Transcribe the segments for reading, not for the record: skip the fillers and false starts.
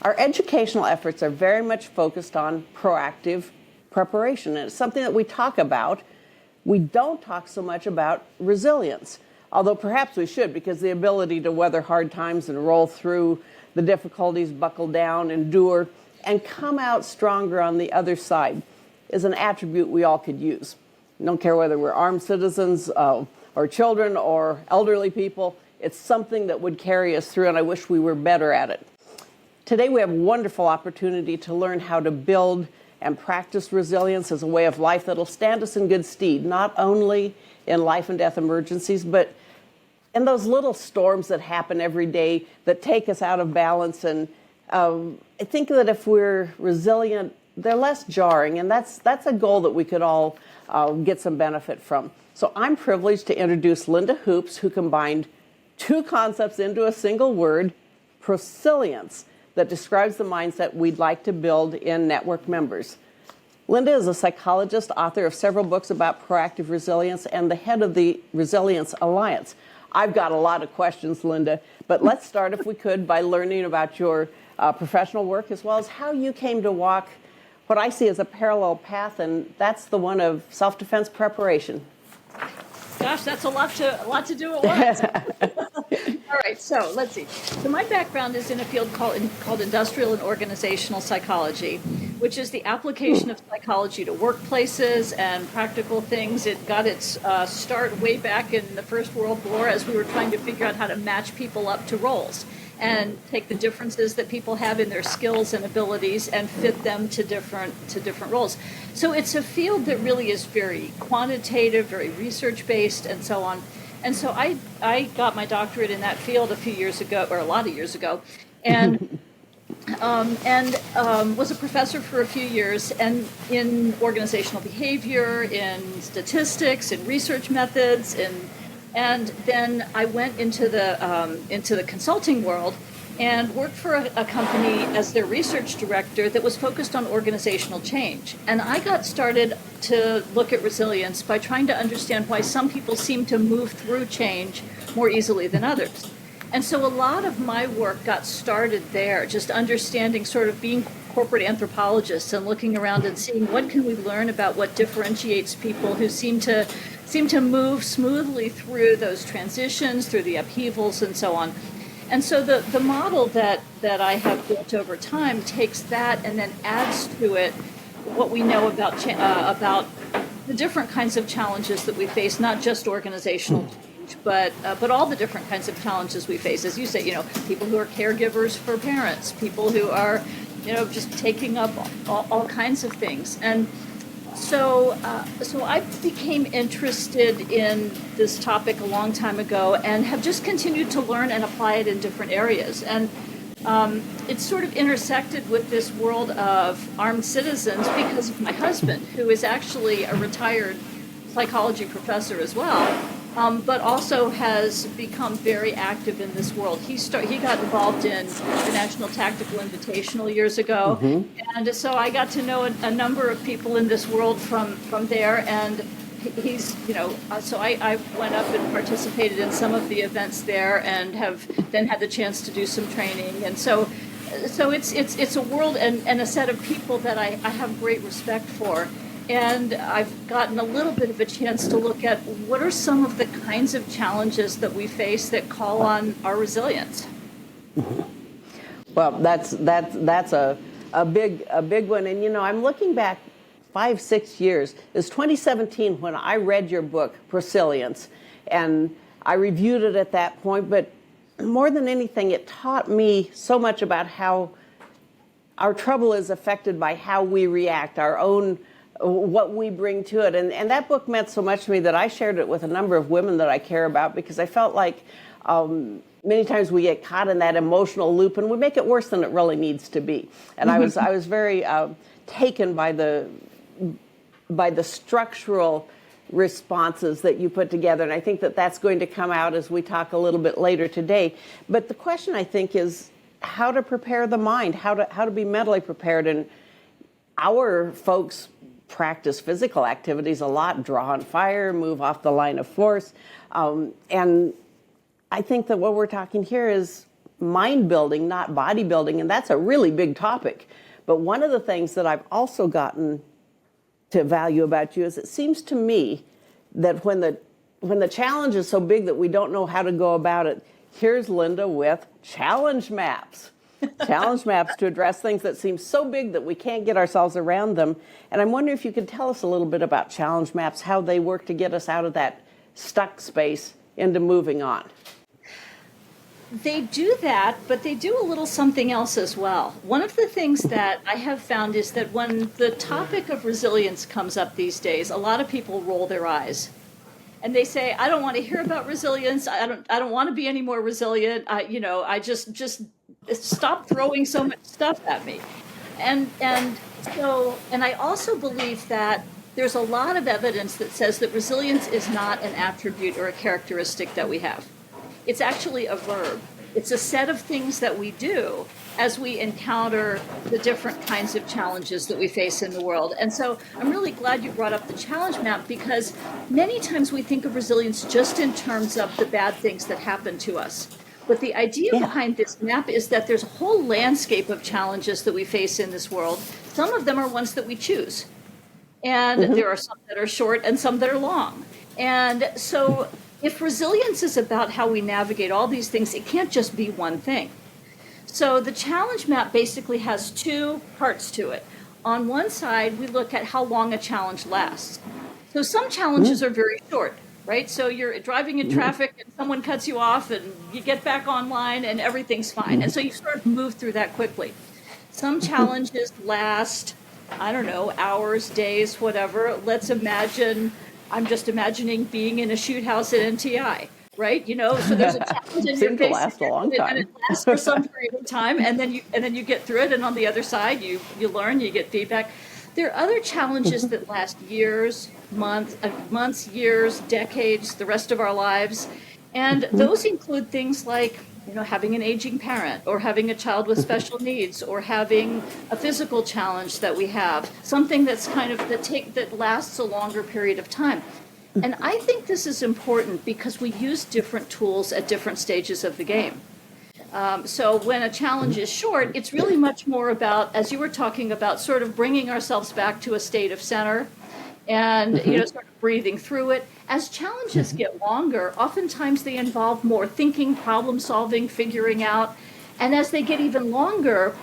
Our educational efforts are very much focused on proactive preparation, and it's something that we talk about. We don't talk so much about resilience, although perhaps we should, because the ability to weather hard times and roll through the difficulties, buckle down, endure, and come out stronger on the other side is an attribute we all could use. I don't care whether we're armed citizens or children or elderly people. It's something that would carry us through, and I wish we were better at it. Today we have a wonderful opportunity to learn how to build and practice resilience as a way of life that'll stand us in good stead, not only in life and death emergencies, but in those little storms that happen every day that take us out of balance. And I think that if we're resilient, they're less jarring, and that's a goal that we could all get some benefit from. So I'm privileged to introduce Linda Hoops, who combined two concepts into a single word, Prosilience, that describes the mindset we'd like to build in network members. Linda is a psychologist, author of several books about proactive resilience, and the head of the Resilience Alliance. I've got a lot of questions, Linda, but let's start, if we could, by learning about your professional work, as well as how you came to walk what I see as a parallel path, and that's the one of self-defense preparation. Gosh, that's a lot to do at once. All right, so let's see. So my background is in a field called industrial and organizational psychology, which is the application of psychology to workplaces and practical things. It got its start way back in the First World War as we were trying to figure out how to match people up to roles and take the differences that people have in their skills and abilities and fit them to different roles. So it's a field that really is very quantitative, very research-based, and so on. And so I got my doctorate in that field a few years ago, or a lot of years ago, and was a professor for a few years, and in organizational behavior, in statistics, in research methods, and then I went into the consulting world and worked for a company as their research director that was focused on organizational change. And I got started to look at resilience by trying to understand why some people seem to move through change more easily than others. And so a lot of my work got started there, just understanding, sort of being corporate anthropologists and looking around and seeing what can we learn about what differentiates people who seem to move smoothly through those transitions, through the upheavals, and so on. And so the model that I have built over time takes that and then adds to it what we know about the different kinds of challenges that we face, not just organizational change, but all the different kinds of challenges we face. As you say, people who are caregivers for parents, people who are, just taking up all kinds of things. And so I became interested in this topic a long time ago and have just continued to learn and apply it in different areas. And it's sort of intersected with this world of armed citizens because of my husband, who is actually a retired psychology professor as well, but also has become very active in this world. He got involved in the National Tactical Invitational years ago, and so I got to know a number of people in this world from there, and he's, so I went up and participated in some of the events there and have then had the chance to do some training, and so it's a world and a set of people that I have great respect for. And I've gotten a little bit of a chance to look at what are some of the kinds of challenges that we face that call on our resilience. Well, that's a big one, and I'm looking back 5-6 years. It was 2017 when I read your book Prosilience, and I reviewed it at that point. But more than anything, it taught me so much about how our trouble is affected by how we react, our own. What we bring to it. And that book meant so much to me that I shared it with a number of women that I care about, because I felt like many times we get caught in that emotional loop and we make it worse than it really needs to be. And I was very taken by the structural responses that you put together. And I think that that's going to come out as we talk a little bit later today. But the question, I think, is how to prepare the mind, how to be mentally prepared. And our folks practice physical activities a lot, draw on fire, move off the line of force. And I think that what we're talking here is mind building, not bodybuilding, and that's a really big topic. But one of the things that I've also gotten to value about you is it seems to me that when the challenge is so big that we don't know how to go about it, here's Linda with challenge maps. Challenge maps to address things that seem so big that we can't get ourselves around them. And I'm wondering if you could tell us a little bit about challenge maps, how they work to get us out of that stuck space into moving on. They do that, but they do a little something else as well. One of the things that I have found is that when the topic of resilience comes up these days, a lot of people roll their eyes. And they say, I don't want to hear about resilience. I don't want to be any more resilient. I just stop throwing so much stuff at me. And I also believe that there's a lot of evidence that says that resilience is not an attribute or a characteristic that we have. It's actually a verb. It's a set of things that we do as we encounter the different kinds of challenges that we face in the world. And so I'm really glad you brought up the challenge map, because many times we think of resilience just in terms of the bad things that happen to us. But the idea behind this map is that there's a whole landscape of challenges that we face in this world. Some of them are ones that we choose. And there are some that are short and some that are long. And so if resilience is about how we navigate all these things, it can't just be one thing. So the challenge map basically has two parts to it. On one side, we look at how long a challenge lasts. So some challenges are very short, right? So you're driving in traffic and someone cuts you off and you get back online and everything's fine. And so you sort of move through that quickly. Some challenges last, I don't know, hours, days, whatever. Let's imagine, I'm just imagining being in a shoot house at NTI, right? So there's a challenge in your Seems to last a long time. and it lasts for some period of time, and then you get through it, and on the other side, you learn, you get feedback. There are other challenges that last years, months, years, decades, the rest of our lives, and those include things like having an aging parent, or having a child with special needs, or having a physical challenge that we have, something that's that lasts a longer period of time. And I think this is important because we use different tools at different stages of the game. So when a challenge is short, it's really much more about, as you were talking about, sort of bringing ourselves back to a state of center and sort of breathing through it. As challenges get longer, oftentimes they involve more thinking, problem solving, figuring out. And as they get even longer,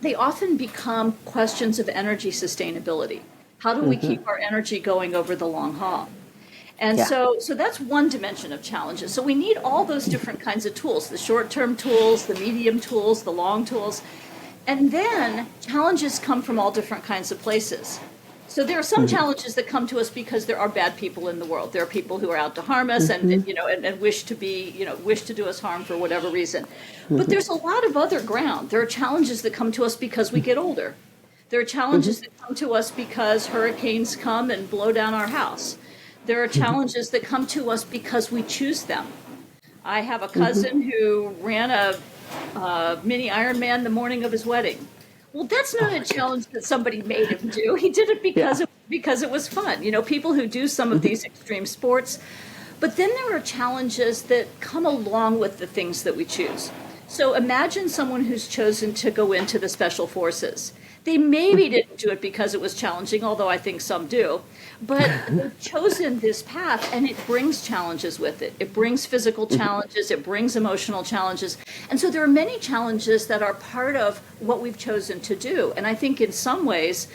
they often become questions of energy sustainability. How do we keep our energy going over the long haul? And so that's one dimension of challenges. So we need all those different kinds of tools, the short-term tools, the medium tools, the long tools. And then challenges come from all different kinds of places. So there are some challenges that come to us because there are bad people in the world. There are people who are out to harm us and wish to do us harm for whatever reason. But there's a lot of other ground. There are challenges that come to us because we get older. There are challenges that come to us because hurricanes come and blow down our house. There are challenges that come to us because we choose them. I have a cousin who ran a mini Ironman the morning of his wedding. Well, that's not a challenge that somebody made him do. He did it because it was fun. People who do some of these extreme sports. But then there are challenges that come along with the things that we choose. So imagine someone who's chosen to go into the special forces. They maybe didn't do it because it was challenging, although I think some do. But they've chosen this path, and it brings challenges with it. It brings physical challenges. It brings emotional challenges. And so there are many challenges that are part of what we've chosen to do. And I think in some ways,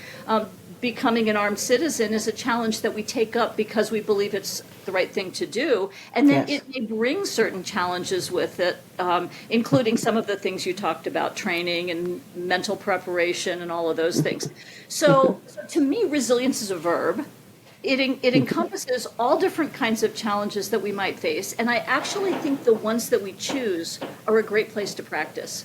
becoming an armed citizen is a challenge that we take up because we believe it's the right thing to do. And then it may bring certain challenges with it, including some of the things you talked about, training and mental preparation and all of those things. So to me, resilience is a verb. It encompasses all different kinds of challenges that we might face. And I actually think the ones that we choose are a great place to practice.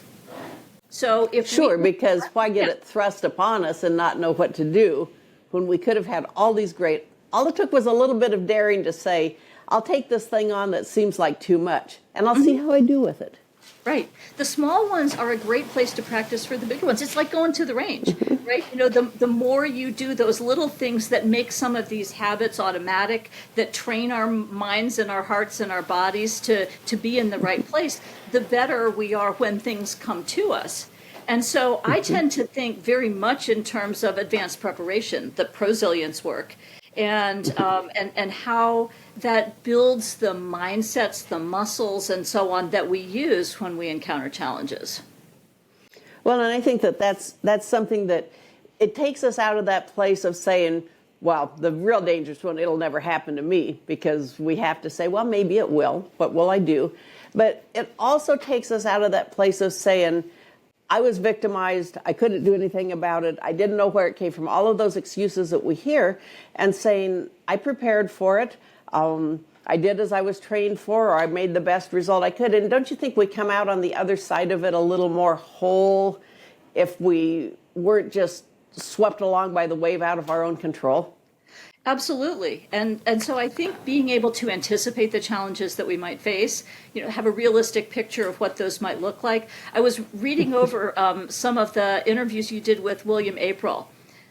So because why get it thrust upon us and not know what to do when we could have had all it took was a little bit of daring to say, I'll take this thing on that seems like too much and I'll see how I do with it. Right. The small ones are a great place to practice for the bigger ones. It's like going to the range, right? You know, the more you do those little things that make some of these habits automatic, that train our minds and our hearts and our bodies to be in the right place, the better we are when things come to us. And so I tend to think very much in terms of advanced preparation, the Prosilience work, and how that builds the mindsets, the muscles, and so on that we use when we encounter challenges. Well, and I think that that's something that it takes us out of that place of saying, well, the real dangerous one, it'll never happen to me, because we have to say, well, maybe it will. What will I do? But it also takes us out of that place of saying, I was victimized. I couldn't do anything about it. I didn't know where it came from. All of those excuses that we hear, and saying, I prepared for it. I did as I was trained for, or I made the best result I could. And don't you think we come out on the other side of it a little more whole if we weren't just swept along by the wave out of our own control? Absolutely. And so I think being able to anticipate the challenges that we might face, you know, have a realistic picture of what those might look like. I was reading over some of the interviews you did with William April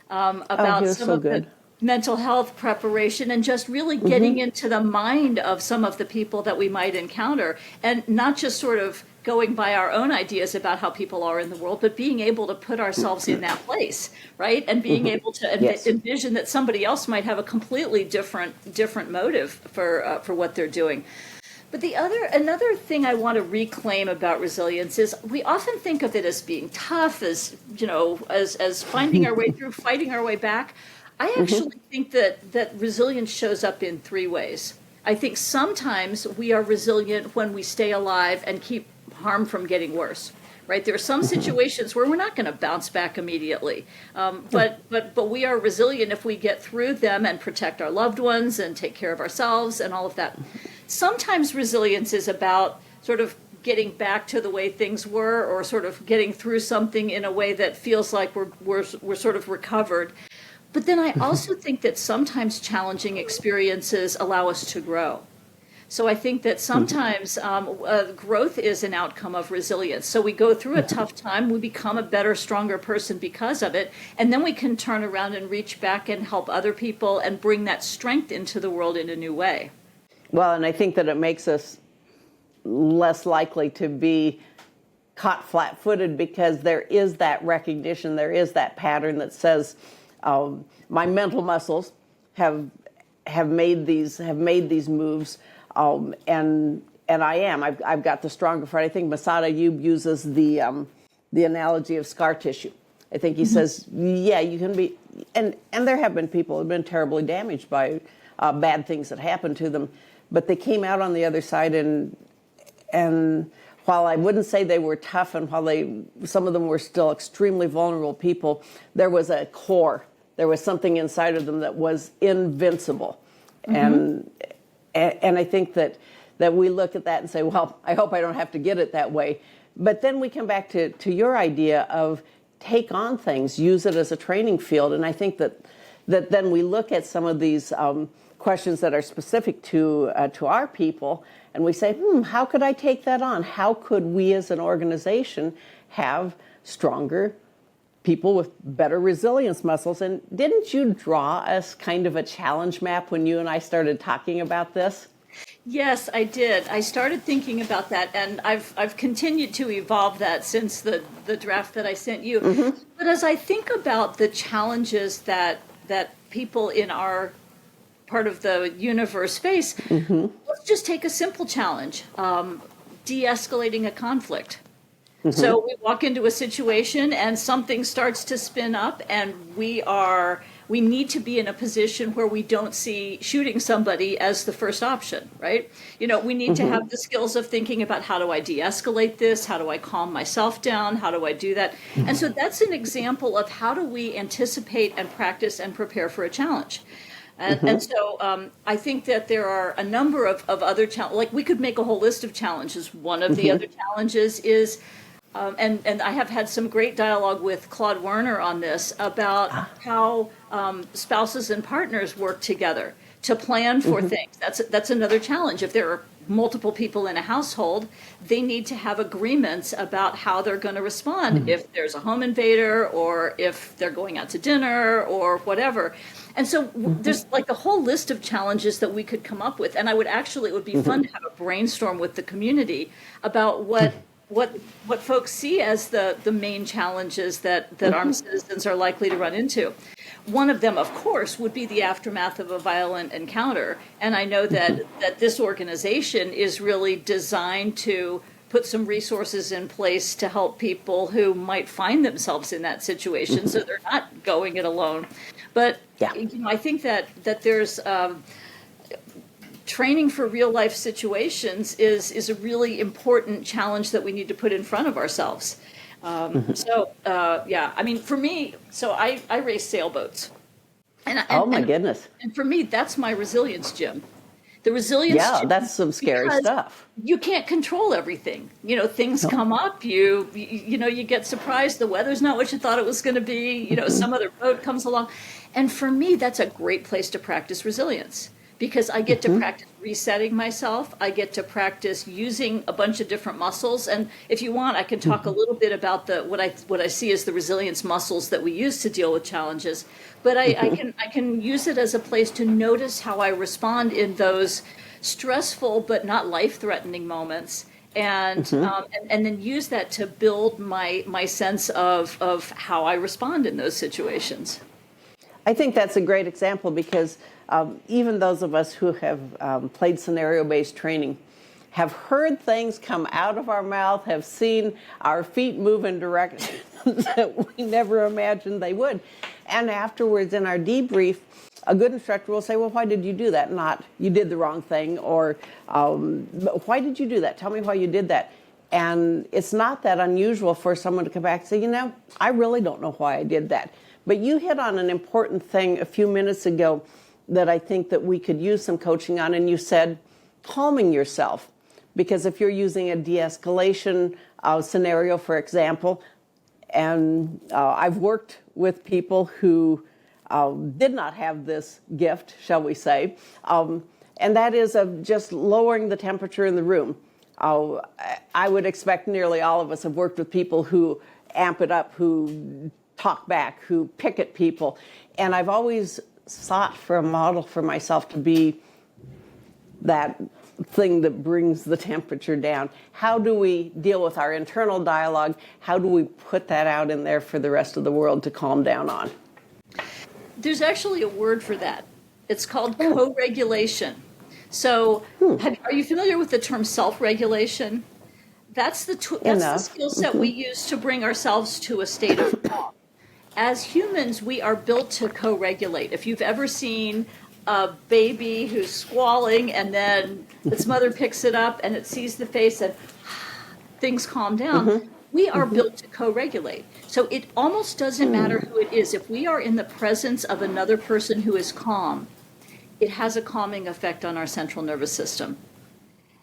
about some of the mental health preparation, and just really getting into the mind of some of the people that we might encounter, and not just sort of going by our own ideas about how people are in the world, but being able to put ourselves in that place, right? And being able to envision that somebody else might have a completely different motive for what they're doing. But another thing I want to reclaim about resilience is we often think of it as being tough, as, you know, as finding our way through, fighting our way back. I actually think that resilience shows up in three ways. I think sometimes we are resilient when we stay alive and keep harm from getting worse, right? There are some situations where we're not going to bounce back immediately, but we are resilient if we get through them and protect our loved ones and take care of ourselves and all of that. Sometimes resilience is about sort of getting back to the way things were, or sort of getting through something in a way that feels like we're sort of recovered. But then I also think that sometimes challenging experiences allow us to grow. So I think that sometimes growth is an outcome of resilience. So we go through a tough time, we become a better, stronger person because of it, and then we can turn around and reach back and help other people and bring that strength into the world in a new way. Well, and I think that it makes us less likely to be caught flat-footed, because there is that recognition, there is that pattern that says, my mental muscles have made these moves. And I've got the stronger for it. I think Masad Ayub uses the analogy of scar tissue. I think he says, yeah, you can be, and there have been people who have been terribly damaged by bad things that happened to them, but they came out on the other side, and while I wouldn't say they were tough, and while some of them were still extremely vulnerable people, there was a core. There was something inside of them that was invincible. And I think that we look at that and say, well, I hope I don't have to get it that way. But then we come back to your idea of take on things, use it as a training field. And I think that then we look at some of these questions that are specific to our people, and we say, how could I take that on? How could we as an organization have stronger people with better resilience muscles? And didn't you draw us kind of a challenge map when you and I started talking about this? Yes, I did. I started thinking about that, and I've continued to evolve that since the draft that I sent you. But as I think about the challenges that people in our part of the universe face, let's just take a simple challenge, de-escalating a conflict. So we walk into a situation and something starts to spin up, and we need to be in a position where we don't see shooting somebody as the first option, right? You know, we need to have the skills of thinking about, how do I de-escalate this? How do I calm myself down? How do I do that? And so that's an example of how do we anticipate and practice and prepare for a challenge. And so I think that there are a number of other challenges. Like, we could make a whole list of challenges. One of the other challenges is, and I have had some great dialogue with Claude Werner on this, about how spouses and partners work together to plan for things. That's another challenge. If there are multiple people in a household, they need to have agreements about how they're going to respond if there's a home invader or if they're going out to dinner or whatever. And so there's like a whole list of challenges that we could come up with. And it would be fun to have a brainstorm with the community about what folks see as the main challenges that armed citizens are likely to run into. One of them, of course, would be the aftermath of a violent encounter. And I know that this organization is really designed to put some resources in place to help people who might find themselves in that situation so they're not going it alone. But I think that there's training for real life situations is a really important challenge that we need to put in front of ourselves. I mean, for me, I race sailboats. And Goodness. And for me, that's my resilience gym. The resilience gym, that's some scary stuff. You can't control everything. Things come up, you get surprised, the weather's not what you thought it was going to be, some other boat comes along. And for me, that's a great place to practice resilience. Because I get to practice resetting myself. I get to practice using a bunch of different muscles. And if you want, I can talk a little bit about what I see as the resilience muscles that we use to deal with challenges. But I can use it as a place to notice how I respond in those stressful but not life-threatening moments. And then use that to build my sense of how I respond in those situations. I think that's a great example because even those of us who have played scenario-based training have heard things come out of our mouth, have seen our feet move in directions that we never imagined they would. And afterwards in our debrief, a good instructor will say, well, why did you do that? Not, you did the wrong thing, or why did you do that? Tell me why you did that. And it's not that unusual for someone to come back and say, I really don't know why I did that. But you hit on an important thing a few minutes ago that I think that we could use some coaching on, and you said calming yourself. Because if you're using a de-escalation scenario, for example, and I've worked with people who did not have this gift, shall we say, and that is of just lowering the temperature in the room. I would expect nearly all of us have worked with people who amp it up, who talk back, who pick at people. And I've always sought for a model for myself to be that thing that brings the temperature down. How do we deal with our internal dialogue? How do we put that out in there for the rest of the world to calm down on? There's actually a word for that. It's called co-regulation. So are you familiar with the term self-regulation? That's the skill set we use to bring ourselves to a state of calm. As humans, we are built to co-regulate. If you've ever seen a baby who's squalling and then its mother picks it up and it sees the face and things calm down, we are built to co-regulate. So it almost doesn't matter who it is. If we are in the presence of another person who is calm, it has a calming effect on our central nervous system.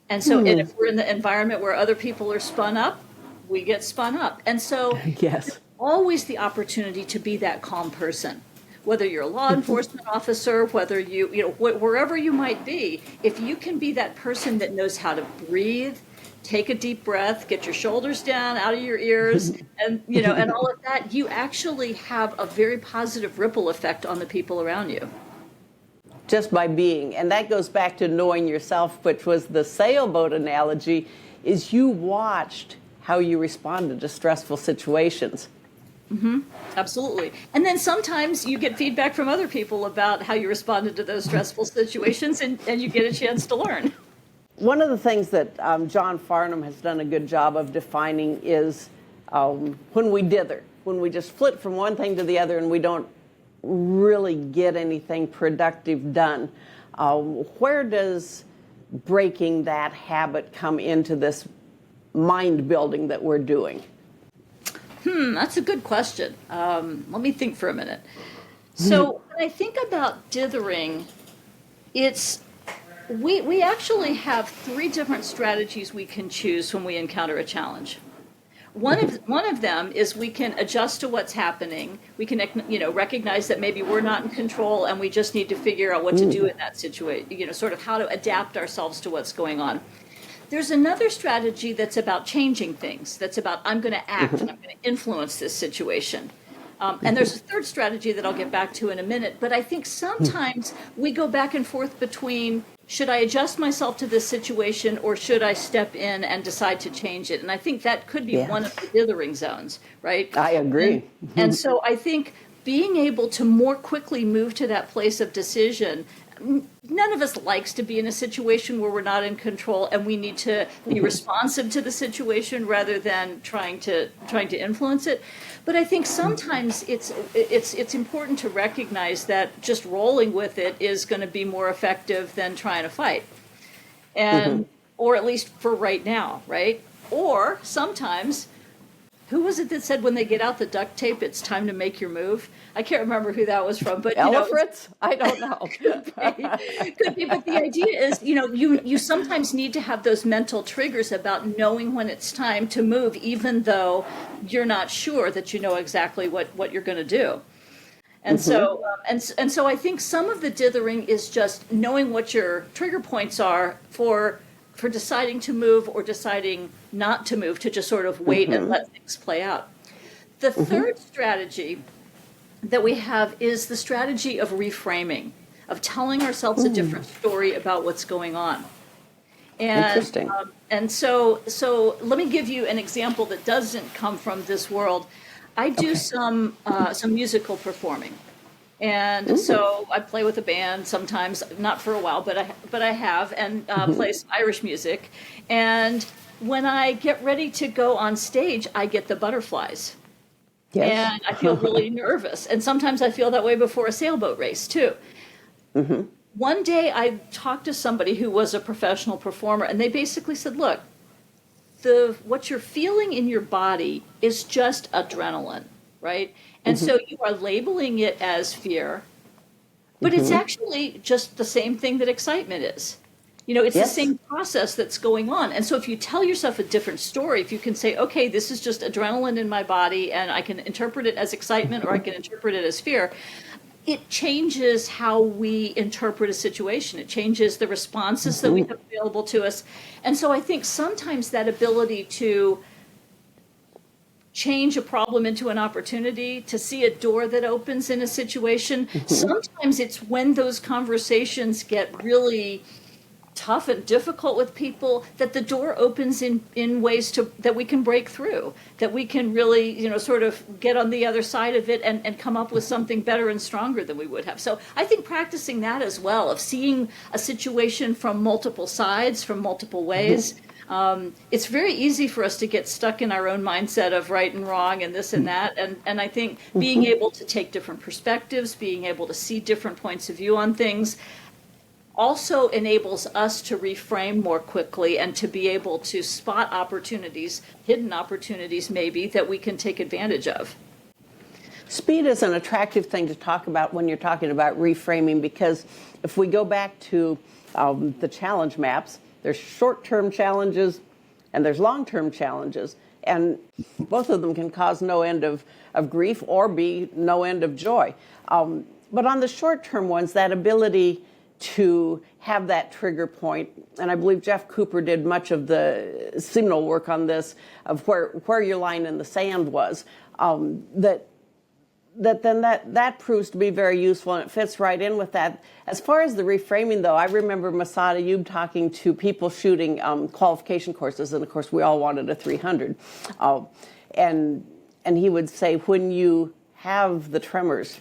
And so and if we're in the environment where other people are spun up, we get spun up. And so yes. Always the opportunity to be that calm person, whether you're a law enforcement officer, whether wherever you might be. If you can be that person that knows how to breathe, take a deep breath, get your shoulders down out of your ears, and and all of that, you actually have a very positive ripple effect on the people around you. Just by being. And that goes back to knowing yourself, which was the sailboat analogy, is you watched how you responded to stressful situations. Absolutely. And then sometimes you get feedback from other people about how you responded to those stressful situations, and you get a chance to learn. One of the things that John Farnham has done a good job of defining is when we dither, when we just flit from one thing to the other and we don't really get anything productive done. Where does breaking that habit come into this mind building that we're doing? That's a good question. Let me think for a minute. So when I think about dithering, we actually have 3 different strategies we can choose when we encounter a challenge. one of them is we can adjust to what's happening. We can, recognize that maybe we're not in control and we just need to figure out what to do in that situation, sort of how to adapt ourselves to what's going on. There's another strategy that's about changing things, that's about I'm going to act and I'm going to influence this situation. And there's a third strategy that I'll get back to in a minute, but I think sometimes we go back and forth between should I adjust myself to this situation or should I step in and decide to change it? And I think that could be one of the dithering zones, right? I agree. And so I think being able to more quickly move to that place of decision, none of us likes to be in a situation where we're not in control, and we need to be responsive to the situation rather than trying to influence it. But I think sometimes it's important to recognize that just rolling with it is going to be more effective than trying to fight, and or at least for right now, right? Or sometimes, who was it that said when they get out the duct tape, it's time to make your move? I can't remember who that was from, but Fritz? I don't know. Could be, but the idea is, you sometimes need to have those mental triggers about knowing when it's time to move, even though you're not sure that you know exactly what you're going to do. And so, and so, I think some of the dithering is just knowing what your trigger points are for deciding to move or deciding not to move, to just sort of wait and let things play out. The third strategy that we have is the strategy of reframing, of telling ourselves a different story about what's going on. And, Interesting. And so let me give you an example that doesn't come from this world. I do some musical performing. And so I play with a band sometimes, not for a while, but I have, and play some Irish music. And when I get ready to go on stage, I get the butterflies. Yes. And I feel really nervous. And sometimes I feel that way before a sailboat race, too. One day I talked to somebody who was a professional performer, and they basically said, look, what you're feeling in your body is just adrenaline, right? And so you are labeling it as fear, but it's actually just the same thing that excitement is. It's the same process that's going on. And so if you tell yourself a different story, if you can say, okay, this is just adrenaline in my body and I can interpret it as excitement or I can interpret it as fear, it changes how we interpret a situation. It changes the responses that we have available to us. And so I think sometimes that ability to change a problem into an opportunity, to see a door that opens in a situation, sometimes it's when those conversations get really tough and difficult with people that the door opens in ways that we can break through, that we can really, sort of get on the other side of it and come up with something better and stronger than we would have. So I think practicing that as well, of seeing a situation from multiple sides, from multiple ways. It's very easy for us to get stuck in our own mindset of right and wrong and this and that. And I think being able to take different perspectives, being able to see different points of view on things, also enables us to reframe more quickly and to be able to spot opportunities, hidden opportunities maybe, that we can take advantage of. Speed is an attractive thing to talk about when you're talking about reframing, because if we go back to the challenge maps, there's short-term challenges and there's long-term challenges, and both of them can cause no end of grief or be no end of joy. But on the short-term ones, that ability to have that trigger point, and I believe Jeff Cooper did much of the seminal work on this, of where your line in the sand was, that proves to be very useful, and it fits right in with that. As far as the reframing, though, I remember Masad Ayub talking to people shooting qualification courses, and of course we all wanted a 300, and he would say, when you have the tremors,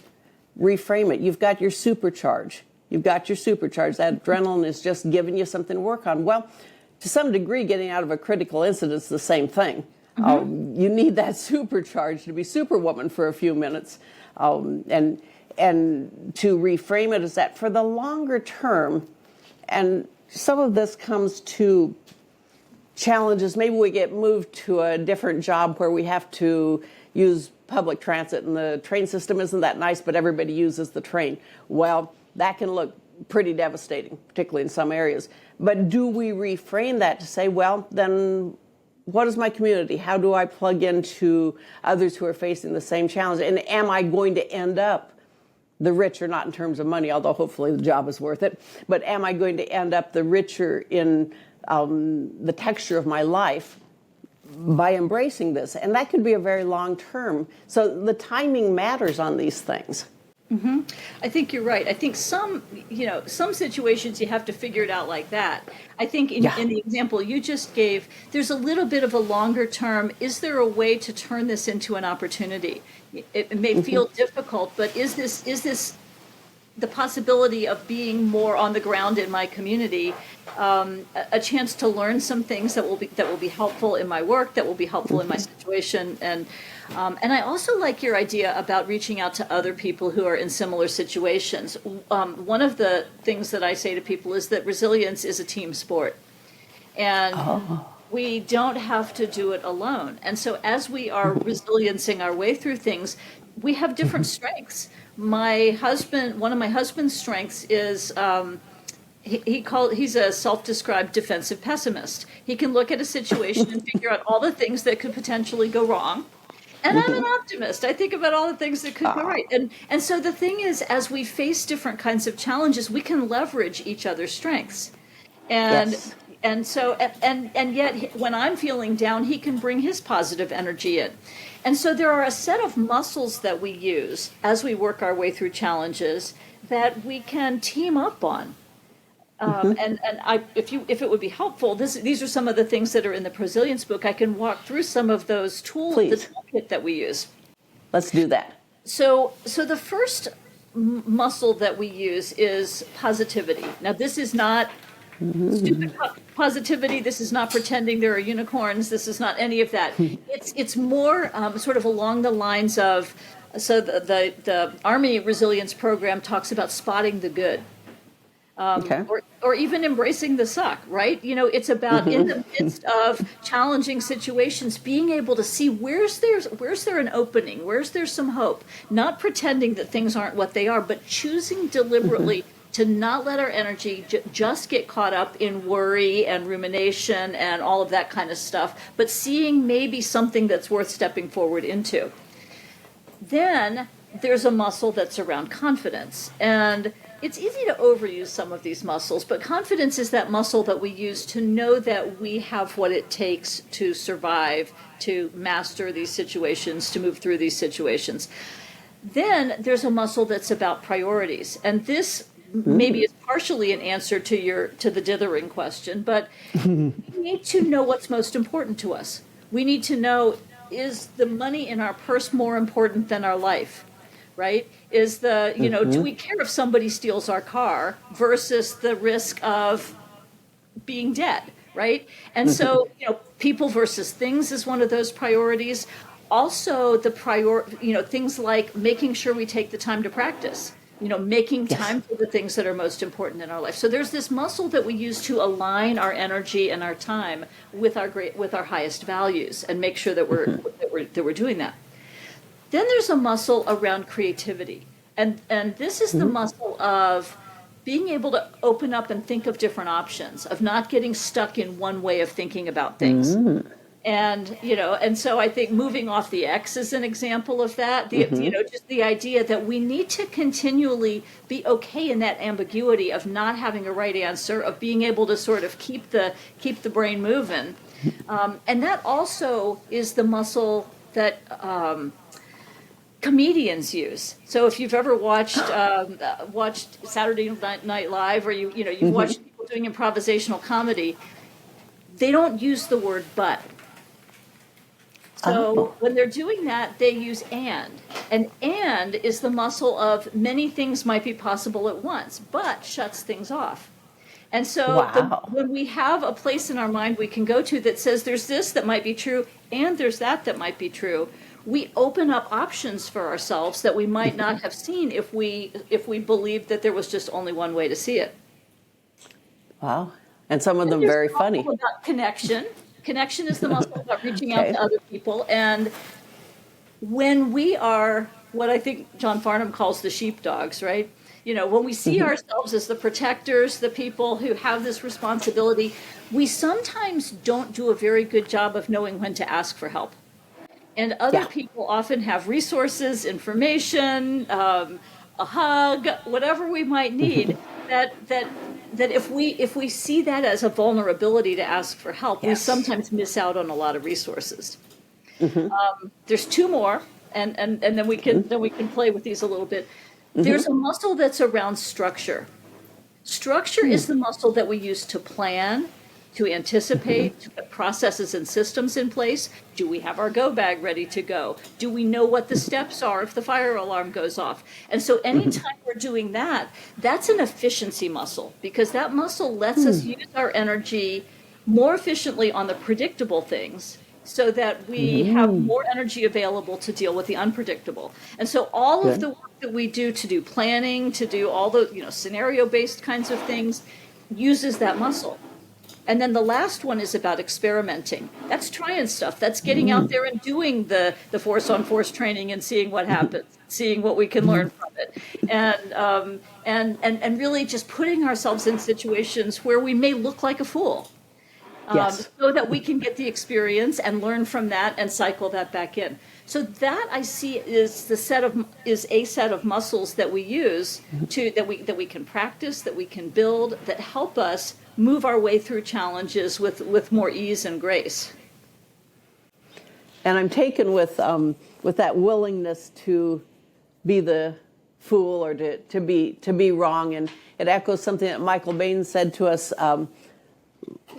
reframe it. You've got your supercharge. You've got your supercharge. That adrenaline is just giving you something to work on. Well, to some degree, getting out of a critical incident is the same thing. You need that supercharge to be Superwoman for a few minutes. And to reframe it is that for the longer term, and some of this comes to challenges. Maybe we get moved to a different job where we have to use public transit and the train system isn't that nice, but everybody uses the train. Well, that can look pretty devastating, particularly in some areas. But do we reframe that to say, well, then what is my community? How do I plug into others who are facing the same challenge? And am I going to end up the richer, not in terms of money, although hopefully the job is worth it, but am I going to end up the richer in the texture of my life by embracing this? And that could be a very long term. So the timing matters on these things. Mm-hmm. I think you're right. I think some situations you have to figure it out like that. I think in the example you just gave, there's a little bit of a longer term. Is there a way to turn this into an opportunity? It may feel difficult, but is this the possibility of being more on the ground in my community, a chance to learn some things that will be helpful in my work, that will be helpful in my situation, and I also like your idea about reaching out to other people who are in similar situations. One of the things that I say to people is that resilience is a team sport, and we don't have to do it alone. And so as we are resiliencing our way through things, we have different strengths. One of my husband's strengths is he's a self-described defensive pessimist. He can look at a situation and figure out all the things that could potentially go wrong. And I'm an optimist. I think about all the things that could go right. And so the thing is, as we face different kinds of challenges, we can leverage each other's strengths. And yet when I'm feeling down, he can bring his positive energy in. And so there are a set of muscles that we use as we work our way through challenges that we can team up on. If it would be helpful, these are some of the things that are in the Prosilience book. I can walk through some of those tools, the toolkit that we use. Let's do that. So the first muscle that we use is positivity. Now, this is not stupid positivity. This is not pretending there are unicorns. This is not any of that. It's more sort of along the lines of, so the Army Resilience Program talks about spotting the good. Or even embracing the suck, right? It's about in the midst of challenging situations, being able to see where's there an opening, where's there some hope, not pretending that things aren't what they are, but choosing deliberately to not let our energy just get caught up in worry and rumination and all of that kind of stuff, but seeing maybe something that's worth stepping forward into. Then there's a muscle that's around confidence. And it's easy to overuse some of these muscles, but confidence is that muscle that we use to know that we have what it takes to survive, to master these situations, to move through these situations. Then there's a muscle that's about priorities. And this maybe is partially an answer to the dithering question, but we need to know what's most important to us. We need to know, is the money in our purse more important than our life? Right? Is do we care if somebody steals our car versus the risk of being dead, right? And so, people versus things is one of those priorities. Also, things like making sure we take the time to practice, making time for the things that are most important in our life. So there's this muscle that we use to align our energy and our time with our highest values and make sure that we're doing that. Then there's a muscle around creativity. And this is the muscle of being able to open up and think of different options, of not getting stuck in one way of thinking about things. And so I think moving off the X is an example of that. Just the idea that we need to continually be okay in that ambiguity of not having a right answer, of being able to sort of keep the brain moving. And that also is the muscle that comedians use. So if you've ever watched Saturday Night Live, or you've watched people doing improvisational comedy, they don't use the word but. So when they're doing that, they use and is the muscle of many things might be possible at once, but shuts things off. And so when we have a place in our mind we can go to that says there's this that might be true and there's that might be true, we open up options for ourselves that we might not have seen if we believed that there was just only one way to see it. Wow. And some of them very funny. About connection. Connection is the muscle about reaching out to other people. And when we are what I think John Farnham calls the sheepdogs, right? When we see ourselves as the protectors, the people who have this responsibility, we sometimes don't do a very good job of knowing when to ask for help. And other people often have resources, information, a hug, whatever we might need. That if we see that as a vulnerability to ask for help, we sometimes miss out on a lot of resources. There's two more, and then we can play with these a little bit. There's a muscle that's around structure. Structure is the muscle that we use to plan, to anticipate, to put processes and systems in place. Do we have our go bag ready to go? Do we know what the steps are if the fire alarm goes off? And so anytime we're doing that, that's an efficiency muscle, because that muscle lets us use our energy more efficiently on the predictable things, so that we have more energy available to deal with the unpredictable. And so all of the work that we do to do planning, to do all the scenario-based kinds of things, uses that muscle. And then the last one is about experimenting. That's trying stuff. That's getting out there and doing the force-on-force training and seeing what happens, seeing what we can learn from it, and really just putting ourselves in situations where we may look like a fool. So that we can get the experience and learn from that and cycle that back in. So that I see is a set of muscles that we use that we can practice, that we can build, that help us move our way through challenges with more ease and grace. And I'm taken with that willingness to be the fool, or to be wrong, and it echoes something that Michael Bain said to us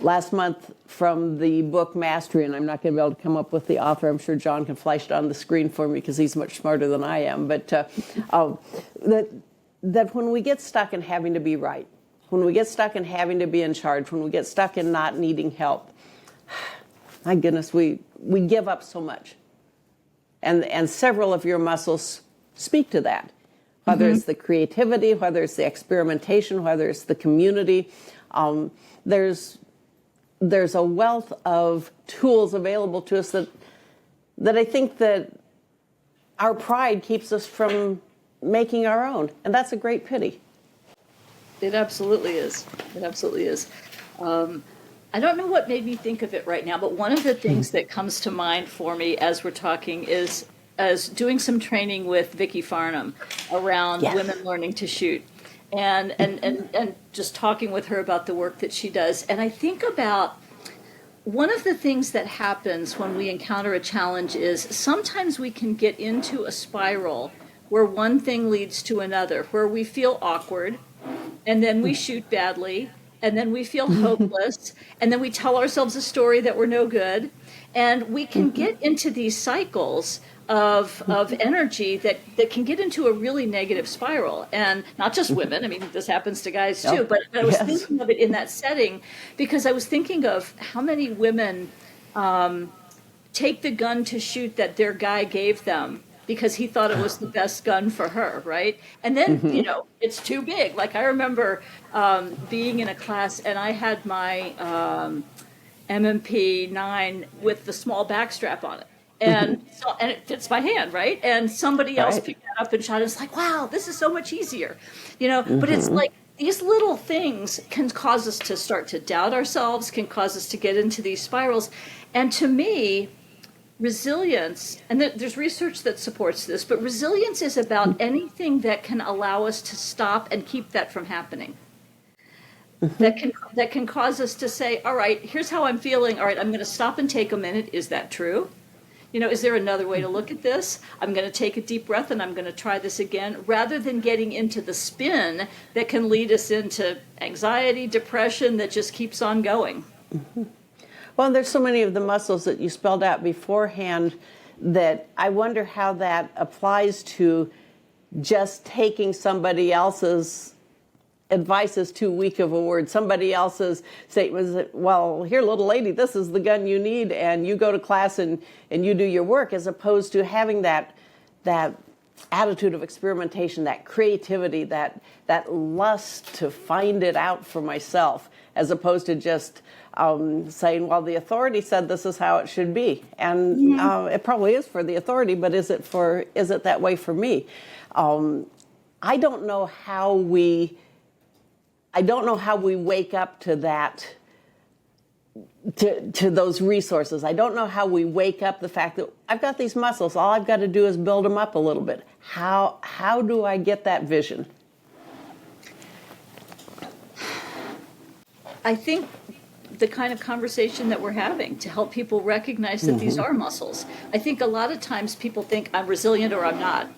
last month from the book Mastery, and I'm not going to be able to come up with the author. I'm sure John can flash it on the screen for me because he's much smarter than I am. But that when we get stuck in having to be right, when we get stuck in having to be in charge, when we get stuck in not needing help, my goodness, we give up so much. And several of your muscles speak to that, whether it's the creativity, whether it's the experimentation, whether it's the community. There's a wealth of tools available to us that I think that our pride keeps us from making our own, and that's a great pity. It absolutely is. It absolutely is. I don't know what made me think of it right now, but one of the things that comes to mind for me as we're talking is as doing some training with Vicki Farnham around women learning to shoot. And just talking with her about the work that she does. And I think about one of the things that happens when we encounter a challenge is sometimes we can get into a spiral where one thing leads to another, where we feel awkward, and then we shoot badly, and then we feel hopeless, and then we tell ourselves a story that we're no good. And we can get into these cycles of energy that can get into a really negative spiral. And not just women, I mean, this happens to guys too, but I was thinking of it in that setting because I was thinking of how many women take the gun to shoot that their guy gave them because he thought it was the best gun for her, right? And then, it's too big. Like I remember being in a class and I had my MMP 9 with the small backstrap on it. And it fits my hand, right? And somebody else picked that up and shot it. It's like, wow, this is so much easier, But it's like these little things can cause us to start to doubt ourselves, can cause us to get into these spirals. And to me, resilience, and there's research that supports this, but resilience is about anything that can allow us to stop and keep that from happening. That can cause us to say, all right, here's how I'm feeling. All right, I'm going to stop and take a minute. Is that true? Is there another way to look at this? I'm going to take a deep breath and I'm going to try this again, rather than getting into the spin that can lead us into anxiety, depression that just keeps on going. Well, there's so many of the muscles that you spelled out beforehand that I wonder how that applies to just taking somebody else's advice is too weak of a word. Somebody else's statement, well, here, little lady, this is the gun you need, and you go to class and you do your work, as opposed to having that attitude of experimentation, that creativity, that lust to find it out for myself, as opposed to just saying, well, the authority said this is how it should be. And it probably is for the authority, but is it that way for me? I don't know how we wake up to that, to those resources. I don't know how we wake up the fact that I've got these muscles. All I've got to do is build them up a little bit. How do I get that vision? I think the kind of conversation that we're having to help people recognize that these are muscles. I think a lot of times people think I'm resilient or I'm not.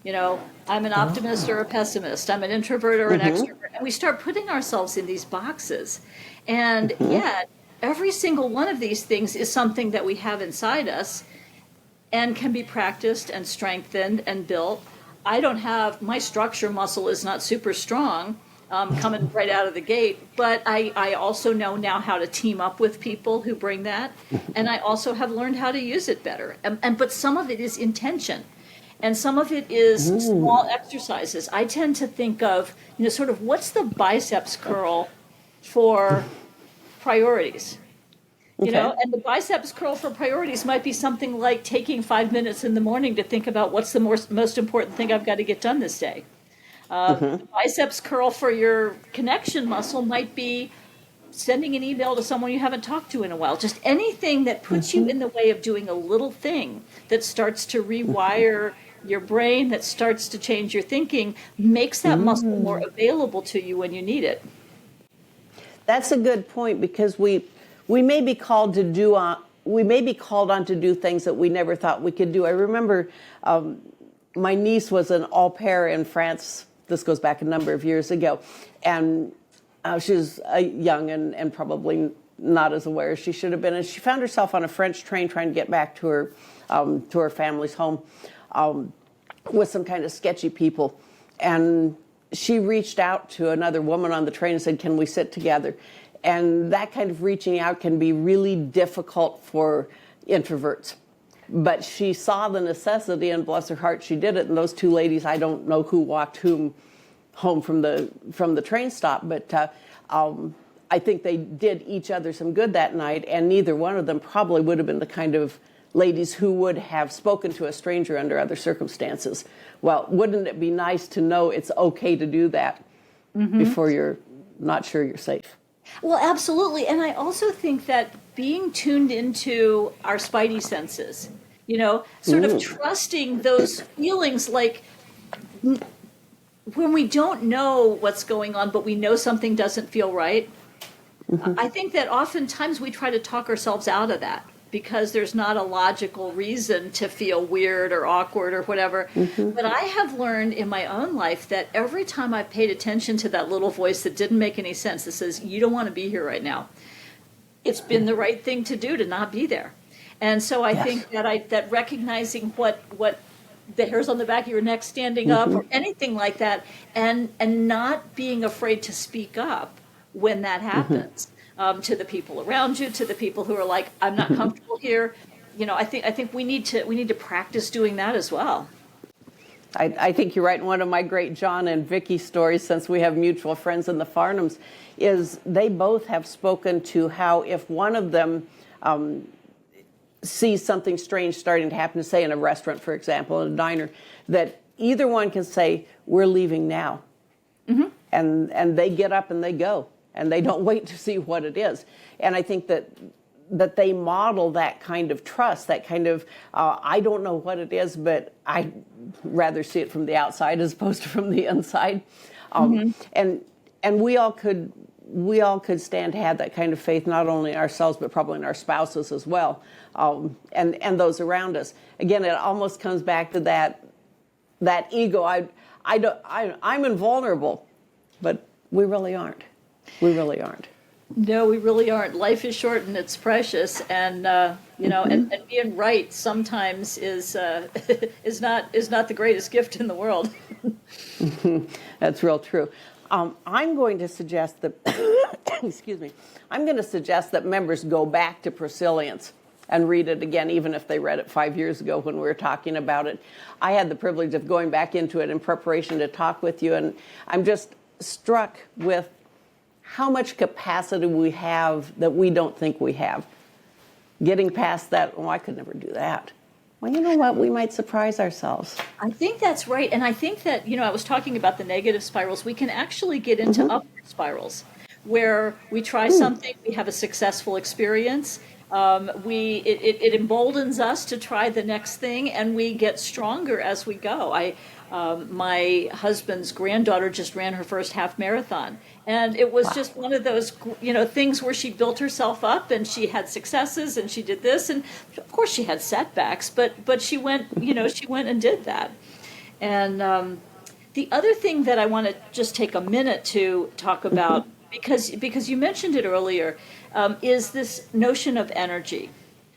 You know, I'm an optimist or a pessimist. I'm an introvert or an extrovert. And we start putting ourselves in these boxes. And yet, every single one of these things is something that we have inside us and can be practiced and strengthened and built. I don't have, my structure muscle is not super strong coming right out of the gate, but I also know now how to team up with people who bring that. And I also have learned how to use it better. But some of it is intention. And some of it is small exercises. I tend to think of, sort of what's the biceps curl for priorities? You know, and the biceps curl for priorities might be something like taking 5 minutes in the morning to think about what's the most important thing I've got to get done this day. The biceps curl for your connection muscle might be sending an email to someone you haven't talked to in a while. Just anything that puts you in the way of doing a little thing that starts to rewire your brain, that starts to change your thinking, makes that muscle more available to you when you need it. That's a good point, because we may be called to do we may be called on to do things that we never thought we could do. I remember my niece was an au pair in France. This goes back a number of years ago, and she was young and probably not as aware as she should have been. And she found herself on a French train trying to get back to her family's home with some kind of sketchy people. And she reached out to another woman on the train and said, "Can we sit together?" And that kind of reaching out can be really difficult for introverts. But she saw the necessity, and bless her heart, she did it. And those two ladies, I don't know who walked whom home from the train stop, but I think they did each other some good that night. And neither one of them probably would have been the kind of ladies who would have spoken to a stranger under other circumstances. Well, wouldn't it be nice to know it's okay to do that before you're not sure you're safe? Well, absolutely. And I also think that being tuned into our spidey senses, sort of trusting those feelings, like when we don't know what's going on, but we know something doesn't feel right. I think that oftentimes we try to talk ourselves out of that because there's not a logical reason to feel weird or awkward or whatever. But I have learned in my own life that every time I've paid attention to that little voice that didn't make any sense, that says, you don't want to be here right now, it's been the right thing to do to not be there. And so I think that recognizing what the hairs on the back of your neck standing up or anything like that, and not being afraid to speak up when that happens. To the people around you, to the people who are like, I'm not comfortable here. I think we need to practice doing that as well. I think you're right. And one of my great John and Vicky stories, since we have mutual friends in the Farnhams, is they both have spoken to how if one of them sees something strange starting to happen, say in a restaurant, for example, in a diner, that either one can say, "We're leaving now," and they get up and they go. And they don't wait to see what it is. And I think that they model that kind of trust, that kind of, I don't know what it is, but I'd rather see it from the outside as opposed to from the inside. And we all could stand to have that kind of faith, not only in ourselves, but probably in our spouses as well, and those around us. Again, it almost comes back to that ego. I'm invulnerable, but we really aren't. We really aren't. No, we really aren't. Life is short and it's precious, and and being right sometimes is not the greatest gift in the world. That's real true. I'm going to suggest that excuse me. I'm going to suggest that members go back to Prosilience and read it again, even if they read it 5 years ago when we were talking about it. I had the privilege of going back into it in preparation to talk with you, and I'm just struck with how much capacity we have that we don't think we have. Getting past that, I could never do that. Well, you know what? We might surprise ourselves. I think that's right. And I think that, I was talking about the negative spirals. We can actually get into upward spirals where we try something, we have a successful experience. It emboldens us to try the next thing, and we get stronger as we go. My husband's granddaughter just ran her first half marathon, and it was just one of those, things where she built herself up, and she had successes, and she did this, and of course she had setbacks, but she went, she went and did that. And the other thing that I want to just take a minute to talk about, because you mentioned it earlier, is this notion of energy.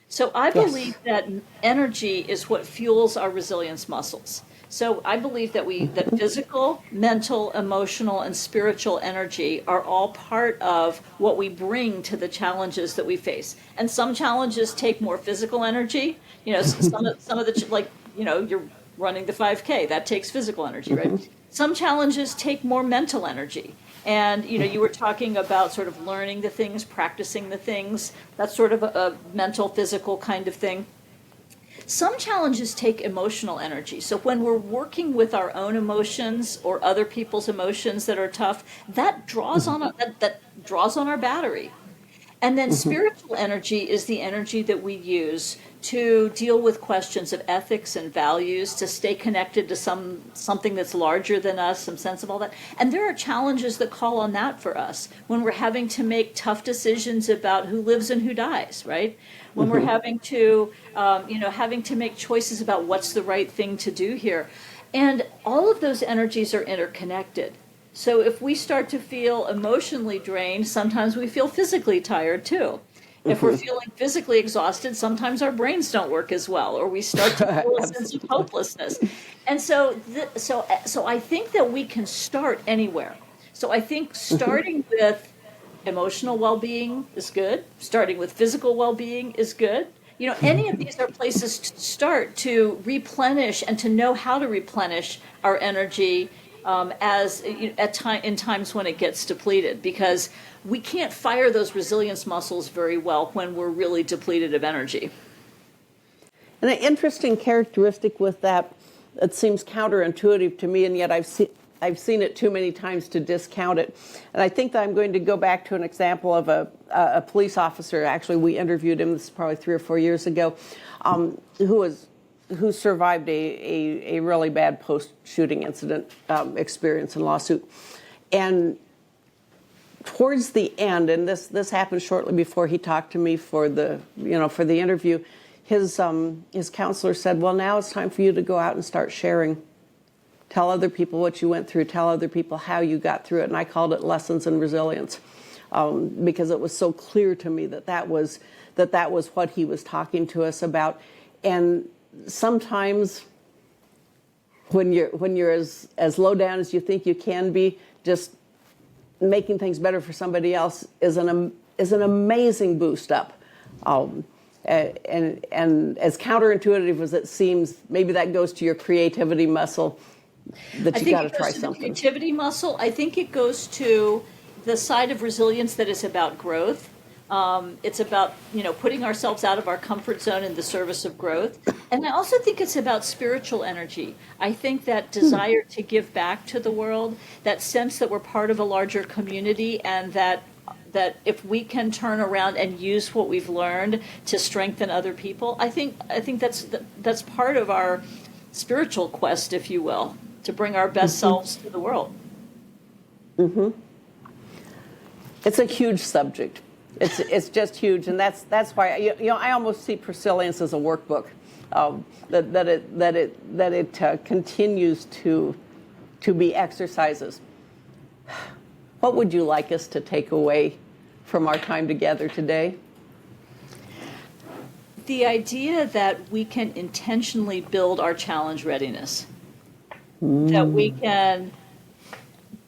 So I believe that energy is what fuels our resilience muscles. So I believe that that physical, mental, emotional, and spiritual energy are all part of what we bring to the challenges that we face. And some challenges take more physical energy. Some of the, you're running the 5K, that takes physical energy, right? Some challenges take more mental energy. And, you were talking about sort of learning the things, practicing the things. That's sort of a mental, physical kind of thing. Some challenges take emotional energy. So when we're working with our own emotions or other people's emotions that are tough, that draws on that draws on our battery. And then spiritual energy is the energy that we use to deal with questions of ethics and values, to stay connected to something that's larger than us, some sense of all that. And there are challenges that call on that for us when we're having to make tough decisions about who lives and who dies, right? When we're having to, make choices about what's the right thing to do here. And all of those energies are interconnected. So if we start to feel emotionally drained, sometimes we feel physically tired too. If we're feeling physically exhausted, sometimes our brains don't work as well, or we start to feel a sense of hopelessness. And so I think that we can start anywhere. So I think starting with emotional well-being is good. Starting with physical well-being is good. Any of these are places to start to replenish and to know how to replenish our energy in times when it gets depleted, because we can't fire those resilience muscles very well when we're really depleted of energy. And an interesting characteristic with that, it seems counterintuitive to me, and yet I've seen it too many times to discount it. And I think that I'm going to go back to an example of a police officer. Actually, we interviewed him, this is probably 3 or 4 years ago, who survived a really bad post-shooting incident experience and lawsuit. And towards the end, and this happened shortly before he talked to me for the interview, his counselor said, "Well, now it's time for you to go out and start sharing. Tell other people what you went through. Tell other people how you got through it." And I called it lessons in resilience, because it was so clear to me that was what he was talking to us about. And sometimes when you're as low down as you think you can be, just making things better for somebody else is an amazing boost up. And as counterintuitive as it seems, maybe that goes to your creativity muscle, that you got to try something. The creativity muscle. I think it goes to the side of resilience that is about growth. It's about, putting ourselves out of our comfort zone in the service of growth. And I also think it's about spiritual energy. I think that desire to give back to the world, that sense that we're part of a larger community, and that if we can turn around and use what we've learned to strengthen other people, I think that's part of our spiritual quest, if you will, to bring our best selves to the world. It's a huge subject. It's just huge, and that's why I almost see Prosilience as a workbook, that it continues to be exercises. What would you like us to take away from our time together today? The idea that we can intentionally build our challenge readiness, that we can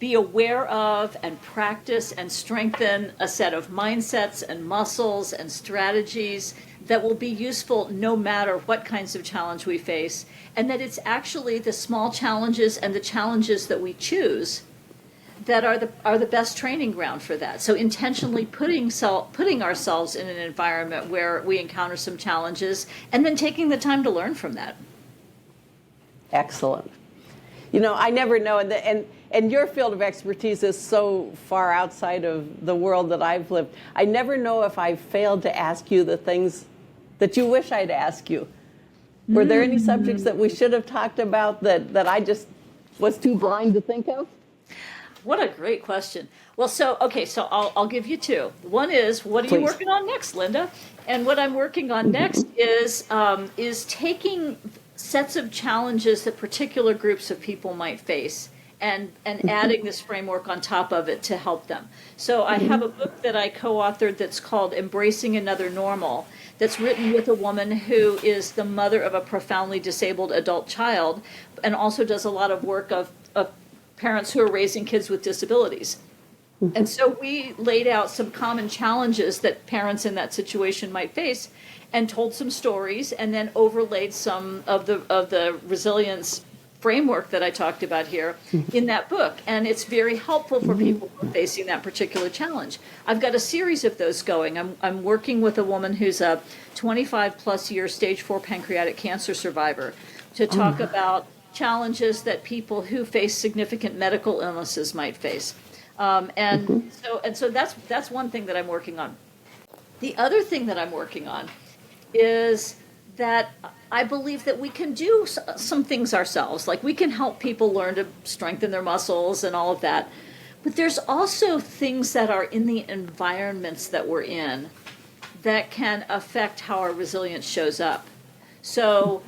be aware of and practice and strengthen a set of mindsets and muscles and strategies that will be useful no matter what kinds of challenge we face, and that it's actually the small challenges and the challenges that we choose that are the best training ground for that. So intentionally putting ourselves in an environment where we encounter some challenges, and then taking the time to learn from that. Excellent. You know, I never know, and your field of expertise is so far outside of the world that I've lived. I never know if I failed to ask you the things that you wish I'd ask you. Were there any subjects that we should have talked about that I just was too blind to think of? What a great question. Well, so I'll give you two. One is, what are Please. you working on next, Linda? And what I'm working on next is taking sets of challenges that particular groups of people might face and adding this framework on top of it to help them. So I have a book that I co-authored that's called Embracing Another Normal, that's written with a woman who is the mother of a profoundly disabled adult child and also does a lot of work of parents who are raising kids with disabilities. And so we laid out some common challenges that parents in that situation might face and told some stories, and then overlaid some of the resilience framework that I talked about here in that book. And it's very helpful for people who are facing that particular challenge. I've got a series of those going. I'm working with a woman who's a 25 plus year stage 4 pancreatic cancer survivor to talk about challenges that people who face significant medical illnesses might face. So that's one thing that I'm working on. The other thing that I'm working on is that I believe that we can do some things ourselves. Like, we can help people learn to strengthen their muscles and all of that. But there's also things that are in the environments that we're in that can affect how our resilience shows up. So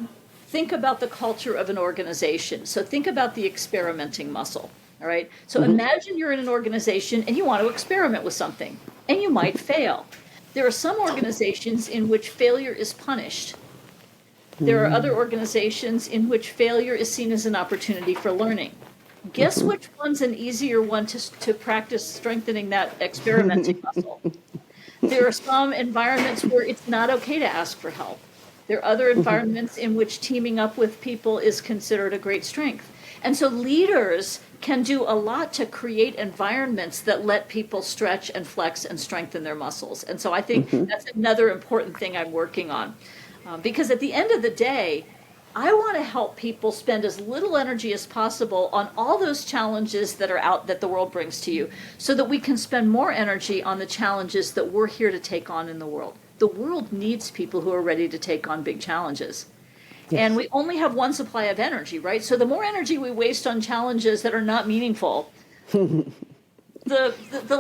think about the culture of an organization. So think about the experimenting muscle. All right. So imagine you're in an organization and you want to experiment with something, and you might fail. There are some organizations in which failure is punished. There are other organizations in which failure is seen as an opportunity for learning. Guess which one's an easier one to practice strengthening that experimenting muscle? There are some environments where it's not okay to ask for help. There are other environments in which teaming up with people is considered a great strength. And so leaders can do a lot to create environments that let people stretch and flex and strengthen their muscles. And so I think that's another important thing I'm working on. Because at the end of the day, I want to help people spend as little energy as possible on all those challenges that are out that the world brings to you, so that we can spend more energy on the challenges that we're here to take on in the world. The world needs people who are ready to take on big challenges. Yes. And we only have one supply of energy, right? So the more energy we waste on challenges that are not meaningful, the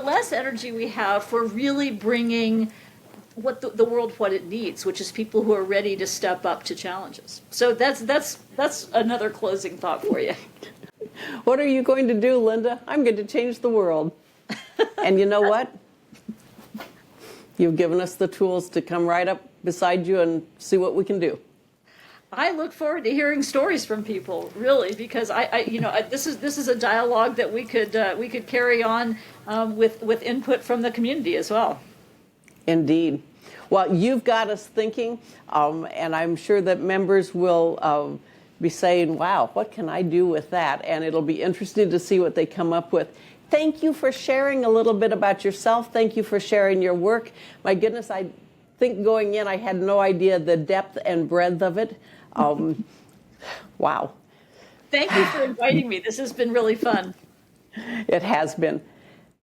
less energy we have for really bringing what the world what it needs, which is people who are ready to step up to challenges. So that's another closing thought for you. What are you going to do, Linda? I'm going to change the world. And you know what? You've given us the tools to come right up beside you and see what we can do. I look forward to hearing stories from people, really, because this is a dialogue that we could carry on with input from the community as well. Indeed. Well, you've got us thinking, and I'm sure that members will be saying, wow, what can I do with that? And it'll be interesting to see what they come up with. Thank you for sharing a little bit about yourself. Thank you for sharing your work. My goodness, I think going in, I had no idea the depth and breadth of it. Wow. Thank you for inviting me. This has been really fun. It has been.